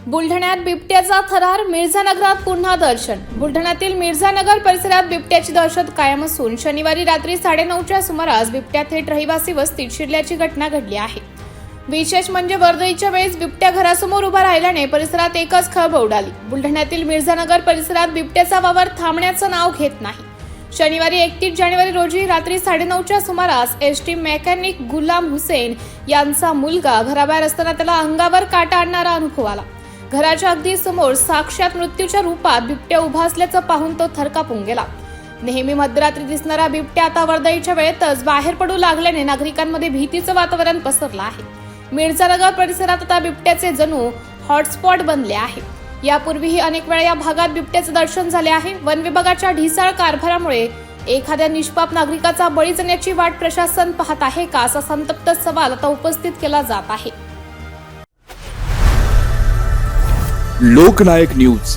बुलढाण्यात बिबट्याचा थरार, मिर्झानगरात पुन्हा दर्शन। बुलढाण्यातील मिर्झानगर परिसरात बिबट्याची दहशत कायम असून शनिवारी रात्री 9:30च्या सुमारास बिबट्या थेट रहिवासी वस्तीत शिरल्याची घटना घडली आहे। विशेष म्हणजे वर्दळीच्या वेळेस बिबट्या घरासमोर उभा राहिल्याने परिसरात एकच खळबळ उडाली। बुलढाण्यातील मिर्झानगर परिसरात बिबट्याचा वावर थांबण्याचं नाव घेत नाही। शनिवारी 31 जानेवारी रोजी रात्री 9:30च्या सुमारास एसटी मेकॅनिक गुलाम हुसेन यांचा मुलगा घराबाहेर असताना त्याला अंगावर काटा आणणारा अनुभव आला। घराच्या अगदी समोर साक्षात मृत्यूच्या रूपात बिबट्या उभा असल्याचं पाहून तो थरकापून गेला। नेहमी मध्यरात्री दिसणारा बिबट्या आता वर्दळीच्या वेळेतच बाहेर पडू लागल्याने नागरिकांमध्ये भीतीचं वातावरण पसरलं आहे। मिर्झानगर परिसरात आता बिबट्याचे जणू हॉटस्पॉट बनले आहे। यापूर्वीही अनेक वेळा या भागात बिबट्याचे दर्शन झाले आहे। वन विभागाच्या ढिसाळ कारभारामुळे एखाद्या निष्पाप नागरिकाचा बळी जाण्याची वाट प्रशासन पाहत आहे का, असा संतप्त सवाल आता उपस्थित केला जात आहे। लोकनायक न्यूज